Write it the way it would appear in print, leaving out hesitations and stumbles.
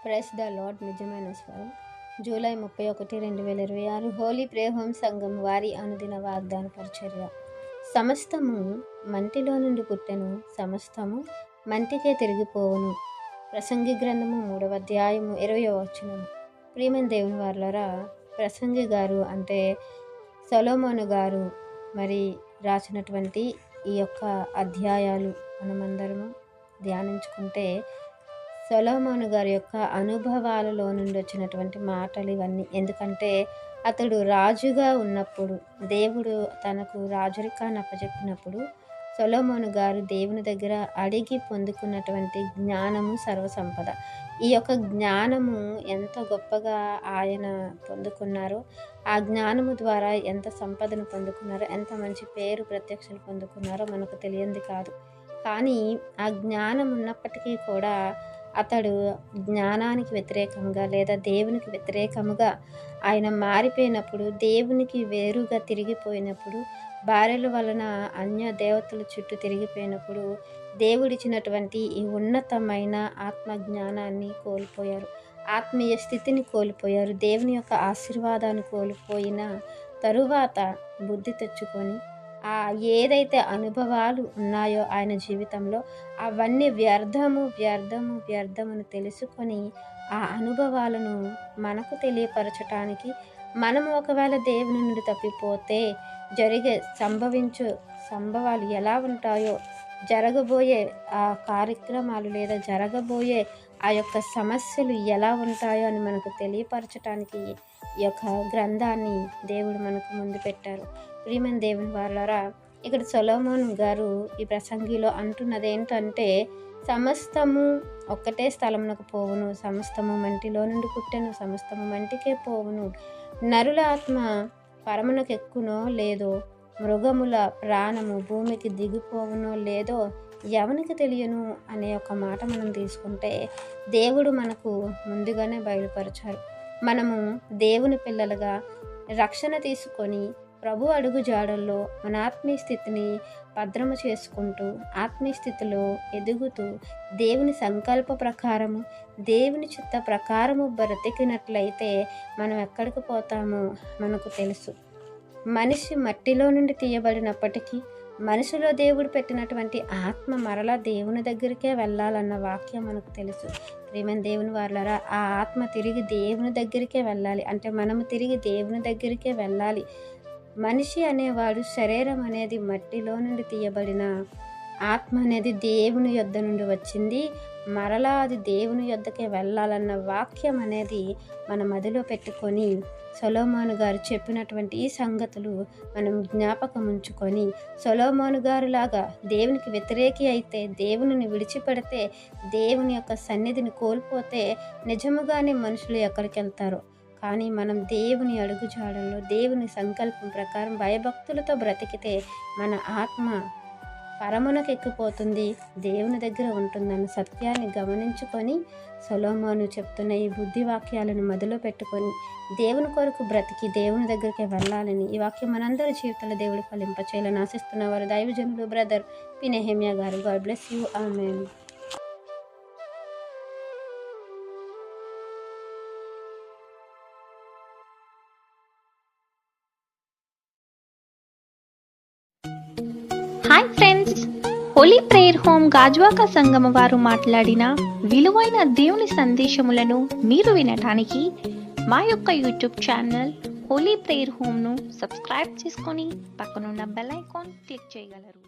Price the lord. నిజమైన స్వరం. July 31, 2026 Holi prayer home సంఘం వారి అనుదిన వాగ్దాన పరిచర్య. సమస్తము మంటిలో నుండి పుట్టెను, సమస్తము మంటికే తిరిగిపోవును. ప్రసంగి గ్రంథము 3వ అధ్యాయము 20వ వచనం. ప్రియమైన దేవుని వారలారా, ప్రసంగి గారు అంటే సొలొమోను గారు మరి రాసినటువంటి ఈ యొక్క అధ్యాయాలు మనమందరము ధ్యానించుకుంటే సొలొమోను గారి యొక్క అనుభవాలలో నుండి వచ్చినటువంటి మాటలు ఇవన్నీ. ఎందుకంటే అతడు రాజుగా ఉన్నప్పుడు, దేవుడు తనకు రాజరికాన్ని అప్పచెప్పినప్పుడు సొలొమోను గారు దేవుని దగ్గర అడిగి పొందుకున్నటువంటి జ్ఞానము సర్వసంపద. ఈ యొక్క జ్ఞానము ఎంత గొప్పగా ఆయన పొందుకున్నారో, ఆ జ్ఞానము ద్వారా ఎంత సంపదను పొందుకున్నారో, ఎంత మంచి పేరు ప్రత్యక్షలు పొందుకున్నారో మనకు తెలియంది కాదు. కానీ ఆ జ్ఞానం ఉన్నప్పటికీ కూడా అతడు జ్ఞానానికి వ్యతిరేకంగా లేదా దేవునికి వ్యతిరేకముగా ఆయన మారిపోయినప్పుడు, దేవునికి వేరుగా తిరిగిపోయినప్పుడు, భార్యల వలన అన్య దేవతల చుట్టూ తిరిగిపోయినప్పుడు దేవుడిచ్చినటువంటి ఈ ఉన్నతమైన ఆత్మ జ్ఞానాన్ని కోల్పోయారు, ఆత్మీయ స్థితిని కోల్పోయారు. దేవుని యొక్క ఆశీర్వాదాన్ని కోల్పోయిన తరువాత బుద్ధి తెచ్చుకొని ఏదైతే అనుభవాలు ఉన్నాయో ఆయన జీవితంలో అవన్నీ వ్యర్థమని తెలుసుకొని ఆ అనుభవాలను మనకు తెలియపరచటానికి, మనము ఒకవేళ దేవుని నుండి తప్పిపోతే జరిగే సంభవాలు ఎలా ఉంటాయో, జరగబోయే ఆ కార్యక్రమాలు లేదా జరగబోయే ఆ యొక్క సమస్యలు ఎలా ఉంటాయో అని మనకు తెలియపరచటానికి ఈ యొక్క గ్రంథాన్ని దేవుడు మనకు ముందు పెట్టారు. ప్రియమైన దేవుని వారలారా, ఇక్కడ సొలొమోను గారు ఈ ప్రసంగిలో అంటున్నది ఏంటంటే, సమస్తము ఒక్కటే స్థలమునకు పోవును, సమస్తము మంటిలో నుండి పుట్టెను, సమస్తము మంటికే పోవును. నరుల ఆత్మ పరమునకు ఎక్కునో లేదో, మృగముల ప్రాణము భూమికి దిగిపోవునో లేదో ఎవనికి తెలియను అనే ఒక మాట మనం తీసుకుంటే, దేవుడు మనకు ముందుగానే బయలుపరిచారు. మనము దేవుని పిల్లలుగా రక్షణ తీసుకొని ప్రభు అడుగు జాడల్లో మన ఆత్మీయ స్థితిని భద్రము చేసుకుంటూ, ఆత్మీయ స్థితిలో ఎదుగుతూ, దేవుని సంకల్ప ప్రకారము, దేవుని చిత్త ప్రకారము బ్రతికినట్లయితే మనం ఎక్కడికి పోతామో మనకు తెలుసు. మనిషి మట్టిలో నుండి తీయబడినప్పటికీ మనిషిలో దేవుడు పెట్టినటువంటి ఆత్మ మరలా దేవుని దగ్గరికే వెళ్ళాలన్న వాక్యం మనకు తెలుసు. ప్రియమైన దేవుని వారలారా, ఆ ఆత్మ తిరిగి దేవుని దగ్గరికే వెళ్ళాలి. అంటే మనము తిరిగి దేవుని దగ్గరికే వెళ్ళాలి. మనిషి అనేవాడు, శరీరం అనేది మట్టిలో నుండి తీయబడిన, ఆత్మ అనేది దేవుని యొద్ద నుండి వచ్చింది, మరలా అది దేవుని యొద్దకే వెళ్ళాలన్న వాక్యం అనేది మన మదిలో పెట్టుకొని సొలొమోను గారు చెప్పినటువంటి ఈ సంగతులు మనం జ్ఞాపకం ఉంచుకొని, సొలొమోను గారు లాగా దేవునికి వ్యతిరేకి అయితే, దేవునిని విడిచిపెడితే, దేవుని యొక్క సన్నిధిని కోల్పోతే నిజముగానే మనుషులు ఎక్కడికి వెళ్తారో, కానీ మనం దేవుని అడుగుజాడల్లో దేవుని సంకల్పం ప్రకారం భయభక్తులతో బ్రతికితే మన ఆత్మ పరమునకు ఎక్కిపోతుంది, దేవుని దగ్గర ఉంటుందన్న సత్యాన్ని గమనించుకొని సొలొమోను చెప్తున్న ఈ బుద్ధి వాక్యాలను మదిలో పెట్టుకొని దేవుని కొరకు బ్రతికి దేవుని దగ్గరికి వెళ్ళాలని ఈ వాక్యం మనందరి జీవితంలో దేవుడు ఫలింపచేయాలని ఆశిస్తున్న వారు దైవజనులు బ్రదర్ పి. నెహెమ్యా గారు. God bless you. Amen. Hi friends, holy prayer home Gajuwaka Sangama వారు మాట్లాడిన విలువైన దేవుని సందేశములను మీరు వినటానికి మా యొక్క యూట్యూబ్ ఛానల్ హోలీ ప్రేయర్ హోమ్ను సబ్స్క్రైబ్ చేసుకొని పక్కనున్న బెల్ ఐకాన్ క్లిక్ చేయగలరు.